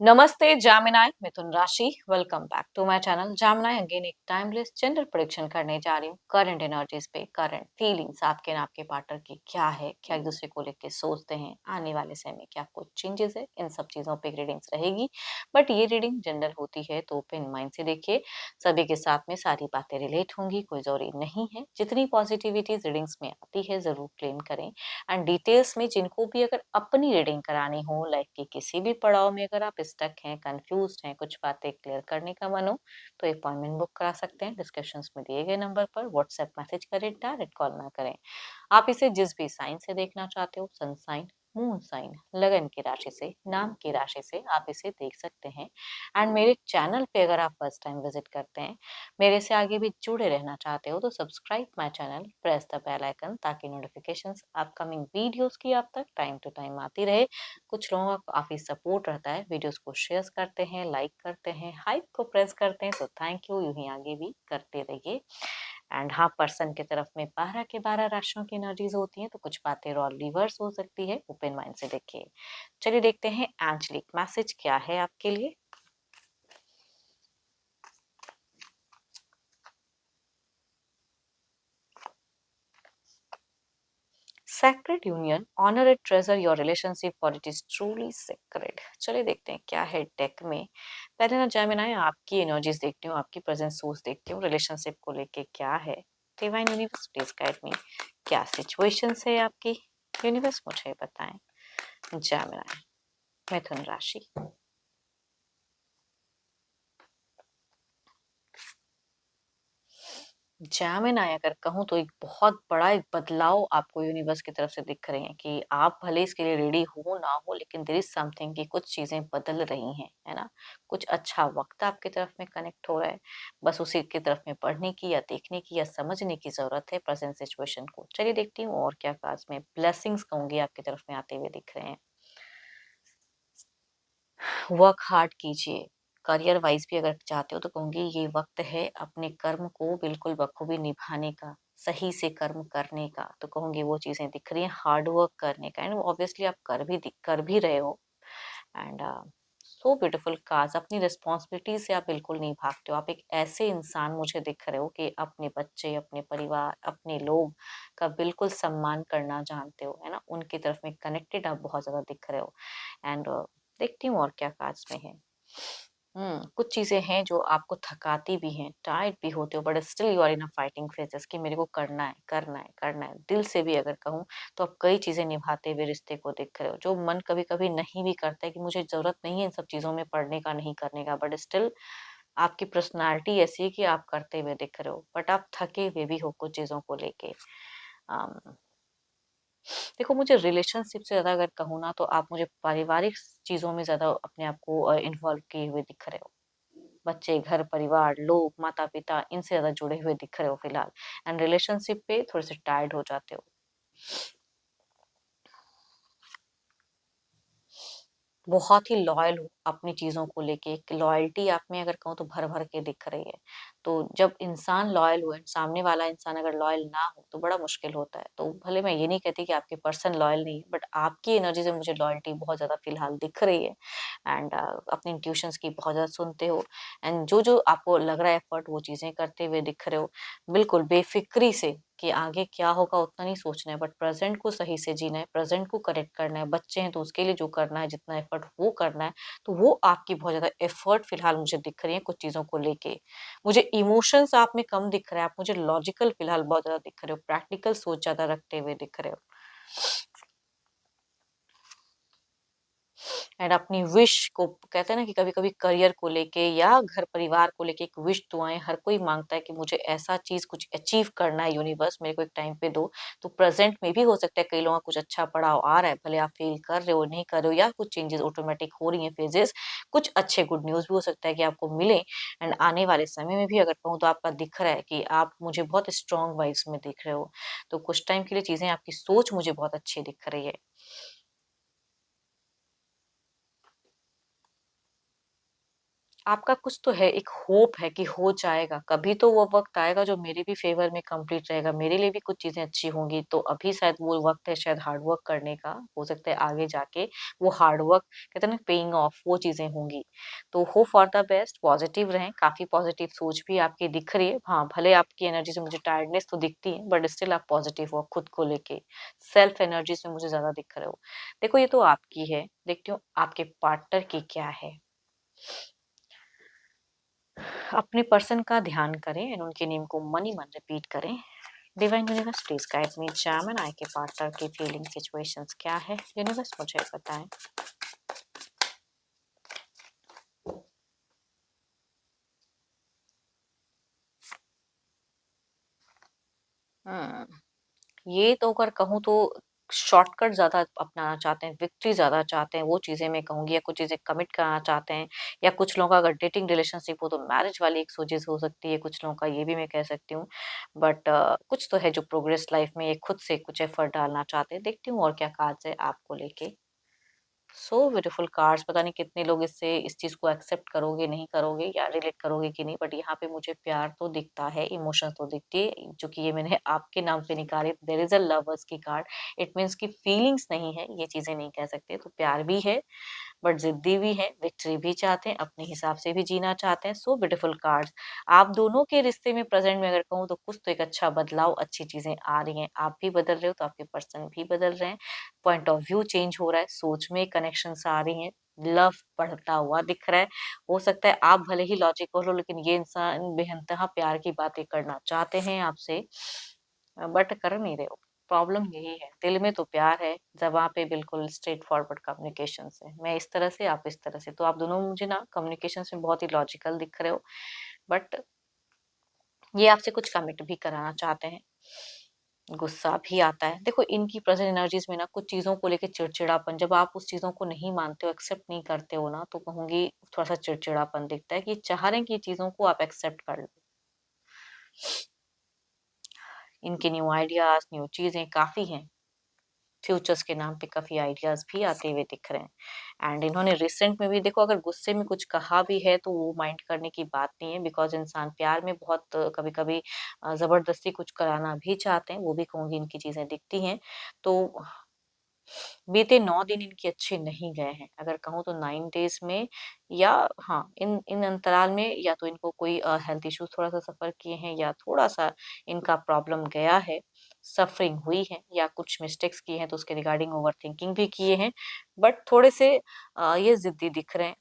नमस्ते जामिनाय मिथुन राशि welcome back to my channel Gemini again एक टाइमलेस जेंडर प्रेडिक्शन करने जा रही हूँ करंट एनर्जीज पे करंट फीलिंग्स आपके ना आपके पार्टनर की क्या है क्या एक दूसरे को लेके सोचते हैं आने वाले समय में क्या कुछ चेंजेस है इन सब चीजों पे रीडिंग्स रहेगी। बट ये रीडिंग जनरल होती है तो ओपन माइंड से देखिए, सभी के साथ में सारी बातें रिलेट होंगी, कोई जरूरी नहीं है। जितनी पॉजिटिविटी रीडिंग्स में आती है जरूर क्लेम करें। एंड डिटेल्स में जिनको भी अगर अपनी रीडिंग करानी हो, लाइफ के किसी भी पड़ाव में अगर आप स्टक हैं, कंफ्यूज्ड हैं, कुछ बातें क्लियर करने का मन हो तो अपॉइंटमेंट बुक करा सकते हैं। डिस्कशंस में दिए गए नंबर पर व्हाट्सएप मैसेज करें, डायरेक्ट कॉल ना करें। आप इसे जिस भी साइन से देखना चाहते हो, सन साइन, मून साइन, लगन की राशि से, नाम की राशि से आप इसे देख सकते हैं। एंड मेरे चैनल पे अगर आप फर्स्ट टाइम विजिट करते हैं, मेरे से आगे भी जुड़े रहना चाहते हो तो subscribe my channel, press the bell icon ताकि नोटिफिकेशंस अपकमिंग वीडियोस की आप तक टाइम टू टाइम आती रहे। कुछ लोगों का काफी सपोर्ट रहता है, वीडियोस को शेयर करते हैं, लाइक करते हैं, हाइप को प्रेस करते हैं, तो थैंक यू, यूं ही आगे भी करते रहिए। एंड हाँ, पर्सन की तरफ में 12 के 12 राशियों की एनर्जीज होती हैं तो कुछ बातें रॉ रिवर्स हो सकती है, ओपन माइंड से देखिए। चलिए देखते हैं एंजलिक मैसेज क्या है आपके लिए। Sacred union, honor it, treasure your relationship for it is truly sacred। चलिए देखते हैं क्या है डेक में। पहले ना जैमिनाई आपकी एनर्जीज देखती हूँ, आपकी प्रेजेंट सोच देखती हूँ, रिलेशनशिप को लेके क्या है। डिवाइन यूनिवर्स प्लीज गाइड मी, क्या सिचुएशंस है आपकी, यूनिवर्स मुझे बताएं। जैमिनाई, मिथुन राशि। जैमिनाई अगर कहूँ तो एक बहुत बड़ा एक बदलाव आपको यूनिवर्स की तरफ से दिख रहे हैं कि आप भले इसके लिए रेडी हो ना हो, लेकिन देयर इज समथिंग कि कुछ चीजें बदल रही हैं, है ना। कुछ अच्छा वक्त आपकी तरफ में कनेक्ट हो रहा है, बस उसी की तरफ में पढ़ने की या देखने की या समझने की जरूरत है प्रेजेंट सिचुएशन को। चलिए देखती हूँ और क्या खास में ब्लेसिंग्स कहूंगी आपकी तरफ में आते हुए दिख रहे हैं। वर्क हार्ड कीजिए, करियर वाइज भी अगर चाहते हो तो कहूंगी ये वक्त है अपने कर्म को बिल्कुल बखूबी निभाने का, सही से कर्म करने का। तो कहूंगी वो चीजें दिख रही हैं, हार्ड वर्क करने का, एंड ऑब्वियसली आप कर भी रहे हो। एंड सो ब्यूटीफुल काज, अपनी रिस्पॉन्सिबिलिटी से आप बिल्कुल नहीं भागते हो। आप एक ऐसे इंसान मुझे दिख रहे हो कि अपने बच्चे, अपने परिवार, अपने लोग का बिल्कुल सम्मान करना जानते हो, है ना। उनकी तरफ में कनेक्टेड आप बहुत ज्यादा दिख रहे हो। एंड देखती हूँ और क्या काज में है। कुछ चीजें हैं जो आपको थकाती भी हैं, टायर्ड भी होते हो, but still you are in a fighting phases कि मेरे को करना है, करना है, करना है। दिल से भी अगर कहूँ तो आप कई चीजें निभाते हुए रिश्ते को देख रहे हो, जो मन कभी कभी नहीं भी करता है कि मुझे जरूरत नहीं है इन सब चीजों में पढ़ने का, नहीं करने का, बट स्टिल आपकी पर्सनालिटी ऐसी है कि आप करते हुए दिख रहे हो। बट आप थके हुए भी हो कुछ चीजों को लेके। देखो, मुझे रिलेशनशिप से ज्यादा अगर कहूँ ना तो आप मुझे पारिवारिक चीजों में ज्यादा अपने आप को इन्वॉल्व किए हुए दिख रहे हो। बच्चे, घर परिवार, लोग, माता पिता, इनसे ज्यादा जुड़े हुए दिख रहे हो फिलहाल। एंड रिलेशनशिप पे थोड़े से टायर्ड हो जाते हो। बहुत ही लॉयल हो अपनी चीजों को लेके, एक लॉयल्टी आप में अगर कहूँ तो भर भर के दिख रही है। तो जब इंसान लॉयल हो, सामने वाला इंसान अगर लॉयल ना हो तो बड़ा मुश्किल होता है। तो भले मैं ये नहीं कहती कि आपके पर्सन लॉयल नहीं है, बट आपकी एनर्जी से मुझे लॉयल्टी बहुत ज्यादा फिलहाल दिख रही है। एंड अपनी इंट्यूशंस की बहुत ज्यादा सुनते हो। एंड जो जो आपको लग रहा है एफर्ट, वो चीजें करते हुए दिख रहे हो। बिल्कुल बेफिक्री से कि आगे क्या होगा उतना नहीं सोचना है, बट प्रेजेंट को सही से जीना है, प्रेजेंट को करेक्ट करना है। बच्चे हैं तो उसके लिए जो करना है, जितना एफर्ट वो करना है। तो वो आपकी बहुत ज्यादा एफर्ट फिलहाल मुझे दिख रही है कुछ चीजों को लेके। मुझे इमोशंस आप में कम दिख रहा है, आप मुझे लॉजिकल फिलहाल बहुत ज्यादा दिख रहे हो, प्रैक्टिकल सोच ज्यादा रखते हुए दिख रहे हो। एंड अपनी विश को कहते हैं ना कि कभी कभी करियर को लेके या घर परिवार को लेके एक विश दुआएं हर कोई मांगता है कि मुझे ऐसा चीज कुछ अचीव करना है, यूनिवर्स मेरे को एक टाइम पे दो। तो प्रेजेंट में भी हो सकता है कई लोगों का कुछ अच्छा पड़ाव आ रहा है, भले आप फील कर रहे हो नहीं कर रहे हो, या कुछ चेंजेस ऑटोमेटिक हो रही हैं फेजेस। कुछ अच्छे गुड न्यूज भी हो सकता है कि आपको मिले। एंड आने वाले समय में भी अगर कहूँ तो आपका दिख रहा है कि आप मुझे बहुत स्ट्रॉन्ग वाइब्स में दिख रहे हो। तो कुछ टाइम के लिए चीजें, आपकी सोच मुझे बहुत अच्छी दिख रही है। आपका कुछ तो है, एक होप है कि हो जाएगा, कभी तो वो वक़्त आएगा जो मेरे भी फ़ेवर में कंप्लीट रहेगा, मेरे लिए भी कुछ चीज़ें अच्छी होंगी, तो अभी शायद वो वक़्त है शायद हार्ड वर्क करने का, हो सकता है आगे जाके वो हार्ड वर्क कहते हैं ना पेइंग ऑफ वो चीज़ें होंगी। तो hope for the best, positive रहें, काफ़ी पॉज़िटिव सोच भी आपकी दिख रही है। हाँ, भले आपकी एनर्जी से मुझे टायर्डनेस तो दिखती है, बट स्टिल आप पॉज़िटिव हो खुद को लेके, सेल्फ एनर्जी से मुझे ज़्यादा दिख रहे हो। देखो ये तो आपकी है, देखती हूँ आपके पार्टनर की क्या है। अपने पर्सन का ध्यान करें एंड उनके नेम को मनी मन रिपीट करें। Divine universe please guide me, Gemini के पार्टनर की फीलिंग सिचुएशंस क्या है, यूनिवर्स मुझे बताएं। हम्म, ये तो अगर कहूँ तो शॉर्टकट ज्यादा अपनाना चाहते हैं, विक्ट्री ज्यादा चाहते हैं, वो चीजें मैं कहूंगी, या कुछ चीजें कमिट करना चाहते हैं, या कुछ लोगों का अगर डेटिंग रिलेशनशिप हो तो मैरिज वाली एक सोचेस हो सकती है कुछ लोगों का, ये भी मैं कह सकती हूँ। बट कुछ तो है जो प्रोग्रेस लाइफ में ये खुद से कुछ एफर्ट डालना चाहते हैं। देखती हूँ और क्या कार्ड्स है आपको लेके। सो ब्यूटीफुल कार्ड्स, पता नहीं कितने लोग इससे इस चीज को एक्सेप्ट करोगे नहीं करोगे या रिलेट करोगे कि नहीं, बट यहाँ पे मुझे प्यार तो दिखता है, इमोशन तो दिखती है, जो कि ये मैंने आपके नाम पे निकाले। देयर इज अ लवर्स की कार्ड, इट मीन्स की फीलिंग्स नहीं है, ये चीजें नहीं कह सकते, तो प्यार भी है बट जिद्दी भी है, विक्ट्री भी चाहते हैं, अपने हिसाब से भी जीना चाहते हैं। सो ब्यूटीफुल कार्ड्स, आप दोनों के रिश्ते में प्रेजेंट में अगर कहूँ तो कुछ तो एक अच्छा बदलाव, अच्छी चीजें आ रही हैं, आप भी बदल रहे हो तो आपके पर्सन भी बदल रहे हैं, पॉइंट ऑफ व्यू चेंज हो रहा है, सोच में कनेक्शन आ रही हैं, लव बढ़ता हुआ दिख रहा है। हो सकता है आप भले ही लॉजिकल हो लेकिन ये इंसान बेइंतहा प्यार की बातें करना चाहते हैं आपसे, बट कर नहीं रहे हो। प्रॉब्लम यही है, दिल में तो प्यार है, ज़बां पे बिल्कुल स्ट्रेट फॉरवर्ड कम्युनिकेशन है, मैं इस तरह से आप इस तरह से, तो आप दोनों मुझे ना कम्युनिकेशन में बहुत ही लॉजिकल दिख रहे हो, बट ये आपसे कुछ कमिट भी कराना चाहते हैं। गुस्सा भी आता है, देखो इनकी प्रेजेंट एनर्जीज में ना कुछ चीजों को लेके चिड़चिड़ापन, जब आप उस चीजों को नहीं मानते हो, एक्सेप्ट नहीं करते हो ना, तो कहूंगी थोड़ा सा चिड़चिड़ापन दिखता है कि चाह रहे हैं कि चीजों को आप एक्सेप्ट कर लो। इनके न्यू आइडियाज, न्यू चीजें काफी हैं, फ्यूचर्स के नाम पे काफी आइडियाज भी आते हुए दिख रहे हैं। एंड इन्होंने रिसेंट में भी देखो अगर गुस्से में कुछ कहा भी है तो वो माइंड करने की बात नहीं है, बिकॉज इंसान प्यार में बहुत कभी कभी जबरदस्ती कुछ कराना भी चाहते हैं, वो भी कहूंगी इनकी चीजें दिखती हैं। तो बीते 9 दिन इनके अच्छे नहीं गए हैं, अगर कहूँ तो 9 डेज़ में, या हाँ, इन इन अंतराल में या तो इनको कोई हेल्थ इश्यूज़ थोड़ा-सा सफ़र किए हैं, या थोड़ा-सा इनका प्रॉब्लम गया है, सफ़रिंग हुई है, या कुछ मिस्टेक्स किए हैं तो उसके रिगार्डिंग ओवरथिंकिंग भी किए हैं। बट थोड़े से ये ज़िद्दी दिख रहे हैं।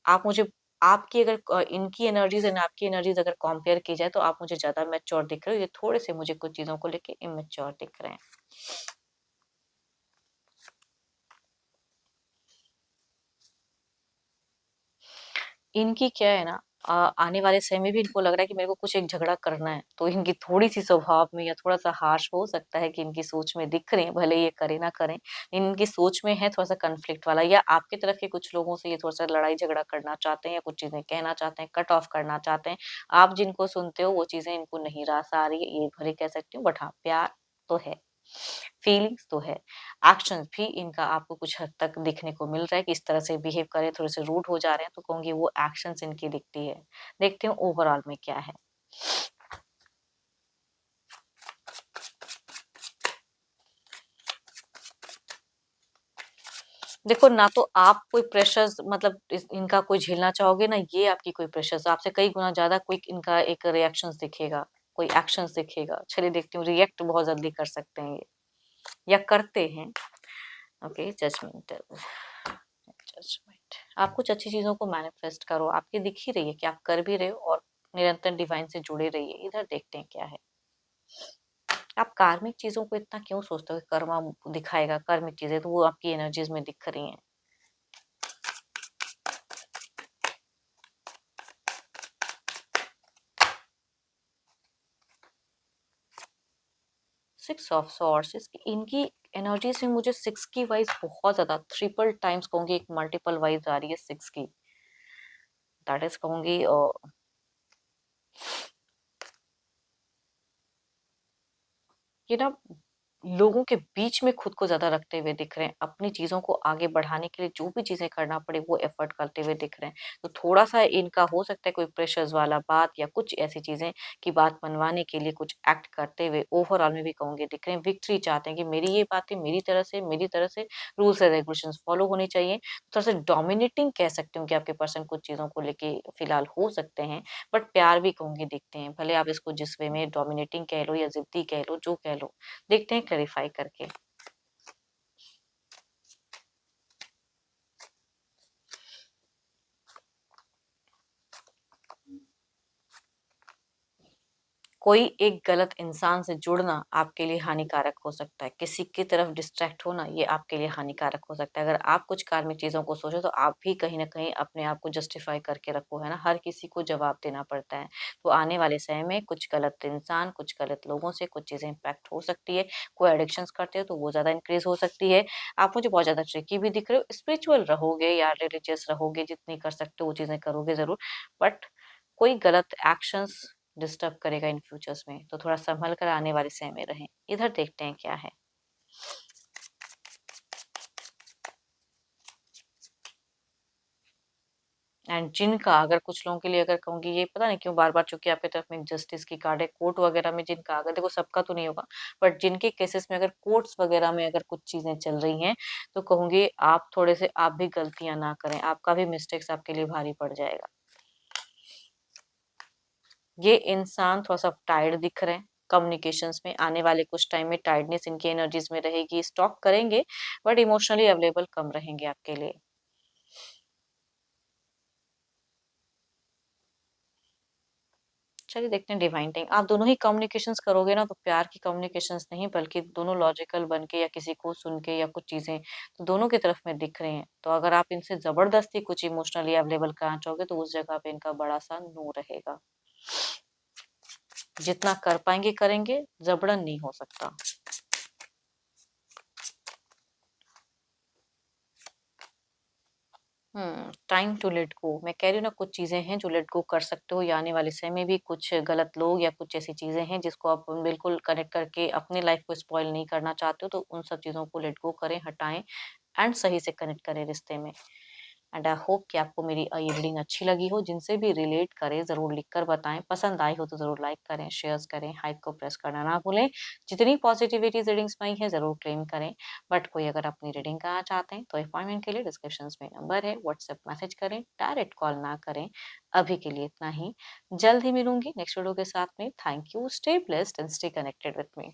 आप मुझे आपकी अगर इनकी एनर्जीज़ एंड आपकी एनर्जीज़ अगर कंपेयर की जाए तो आप मुझे ज़्यादा मैच्योर दिख रहे हो, ये थोड़े से मुझे कुछ चीज़ों को लेके इमैच्योर दिख रहे हैं। इनकी क्या है ना, आने वाले समय में भी इनको लग रहा है कि मेरे को कुछ एक झगड़ा करना है, तो इनकी थोड़ी-सी स्वभाव में या थोड़ा-सा हार्श हो सकता है कि इनकी सोच में दिख रहे हैं, भले ये करे ना करें। इनकी सोच में है थोड़ा-सा कॉन्फ्लिक्ट वाला, या आपकी तरफ के कुछ लोगों से ये थोड़ा-सा लड़ाई झगड़ा करना चाहते हैं, या कुछ चीज़ें कहना चाहते हैं, कट ऑफ करना चाहते हैं। आप जिनको सुनते हो वो चीज़ें इनको नहीं रास आ रही है, ये भले कह सकती हूँ, बट हाँ, प्यार तो है, फीलिंग्स तो है। एक्शंस भी इनका आपको कुछ हद तक दिखने को मिल रहा है कि इस तरह से बिहेव करे, थोड़े से रूड हो जा रहे हैं, तो कहूँगी वो एक्शंस इनकी दिखती है। देखते हैं ओवरऑल में क्या है। देखो ना तो आप कोई प्रेशर्स मतलब इनका कोई झेलना चाहोगे, ना ये आपकी कोई प्रेशर्स, आपसे कई गुना ज्यादा क्विक इनका एक रिएक्शंस दिखेगा, कोई एक्शंस दिखेगा। चलिए देखती हूँ, रिएक्ट बहुत जल्दी कर सकते हैं ये, या करते हैं। ओके, जजमेंट, जजमेंट, आप कुछ अच्छी चीजों को मैनिफेस्ट करो, आपकी दिख ही रही है कि आप कर भी रहे हो, और निरंतर डिवाइन से जुड़े रहिए। इधर देखते हैं क्या है। आप कार्मिक चीजों को इतना क्यों सोचते हो कि कर्मा दिखाएगा, कार्मिक चीजें तो वो आपकी एनर्जीज में दिख रही हैं। सिक्स ऑफ सॉर्ड्स, इनकी एनर्जीज में मुझे सिक्स की वाइज बहुत ज्यादा ट्रिपल टाइम्स कहूंगी, एक मल्टीपल वाइज आ रही है सिक्स की। दैट इज कहूंगी ये ना लोगों के बीच में खुद को ज़्यादा रखते हुए दिख रहे हैं, अपनी चीज़ों को आगे बढ़ाने के लिए जो भी चीज़ें करना पड़े वो एफर्ट करते हुए दिख रहे हैं। तो थोड़ा-सा इनका हो सकता है कोई प्रेशर्स वाला बात या कुछ ऐसी चीज़ें की बात मनवाने के लिए कुछ एक्ट करते हुए ओवरऑल में भी कहूँगी दिख रहे हैं, विक्ट्री चाहते हैं कि मेरी ये बातें मेरी तरह से रूल्स एंड रेगुलेशंस फॉलो होनी चाहिए। थोड़ा-सा डोमिनेटिंग कह सकती हूँ कि आपके पर्सन कुछ चीज़ों को लेके फिलहाल हो सकते हैं, बट प्यार भी कहूँगी दिखते हैं। भले आप इसको जिस वे में डोमिनेटिंग कह लो या ज़िद्दी कह लो, जो कह लो। देखते हैं क्लैरिफाई करके। कोई एक गलत इंसान से जुड़ना आपके लिए हानिकारक हो सकता है। किसी की तरफ डिस्ट्रैक्ट होना ये आपके लिए हानिकारक हो सकता है। अगर आप कुछ कार्मिक चीज़ों को सोचो तो आप भी कहीं न कहीं अपने आप को जस्टिफ़ाई करके रखो, है ना? हर किसी को जवाब देना पड़ता है। तो आने वाले समय में कुछ गलत इंसान, कुछ गलत लोगों से कुछ चीज़ें इम्पैक्ट हो सकती है। कोई एडिक्शंस करते हो तो वो ज़्यादा इंक्रीज़ हो सकती है। आप मुझे बहुत ज़्यादा ट्रिकी भी दिख रहे हो। स्पिरिचुअल रहोगे या रिलीजियस रहोगे, जितनी कर सकते हो वो चीज़ें करोगे ज़रूर। बट कोई गलत एक्शंस डिस्टर्ब करेगा इन फ्यूचर्स में, तो थोड़ा संभल कर आने वाले समय में रहें। इधर देखते हैं क्या है। एंड जिनका अगर कुछ लोगों के लिए अगर कहूँगी ये पता नहीं क्यों बार-बार चूँकि आपकी तरफ में जस्टिस की कार्ड है, कोर्ट वगैरह में जिनका अगर देखो सबका तो नहीं होगा, बट जिनके केसेस में अगर कोर्ट्स वगैरह में अगर कुछ चीज़ें चल रही हैं, तो कहूँगी आप थोड़े से आप भी गलतियाँ ना करें, आपका भी मिस्टेक्स आपके लिए भारी पड़ जाएगा। ये इंसान थोड़ा-सा टायर्ड दिख रहे हैं, कम्युनिकेशंस में आने वाले कुछ टाइम में टायर्डनेस इनकी एनर्जीज़ में रहेगी, स्टॉक करेंगे बट इमोशनली अवेलेबल कम रहेंगे आपके लिए। चलिए देखते हैं डिवाइन टाइम आप दोनों ही कम्युनिकेशंस करोगे ना तो प्यार की कम्युनिकेशंस नहीं बल्कि दोनों लॉजिकल बन के या किसी को सुन के या कुछ चीज़ें तो दोनों की तरफ में दिख रही हैं। तो अगर आप इनसे ज़बरदस्ती कुछ इमोशनली अवेलेबल कराना चाहोगे तो उस जगह पे इनका बड़ा-सा नो रहेगा। जितना कर पाएँगे करेंगे, ज़बरन नहीं हो सकता। टाइम टू लेट गो मैं कह रही हूँ ना कुछ चीज़ें हैं जो लेट गो कर सकते हो या आने वाले समय में भी कुछ गलत लोग या कुछ ऐसी चीज़ें हैं जिसको आप बिल्कुल कनेक्ट करके अपनी लाइफ को स्पॉइल नहीं करना चाहते हो तो उन सब चीज़ों को लेट गो करें, हटाएँ एंड सही से कनेक्ट करें रिश्ते में। एंड आई होप कि आपको मेरी ये रीडिंग अच्छी लगी हो, जिनसे भी रिलेट करे ज़रूर लिखकर बताएँ, पसंद आई हो तो ज़रूर लाइक करें, शेयर्स करें, हाइप को प्रेस करना ना भूलें। जितनी पॉजिटिविटी रीडिंग्स में आई है ज़रूर क्लेम करें, बट कोई अगर अपनी रीडिंग कराना चाहते हैं तो अपॉइंटमेंट के लिए डिस्क्रिप्शंस में नंबर है, व्हाट्सएप मैसेज करें, डायरेक्ट कॉल ना करें। अभी के लिए इतना ही, जल्द ही मिलूँगी नेक्स्ट वीडियो के साथ में। Thank you, stay blessed and stay connected with me.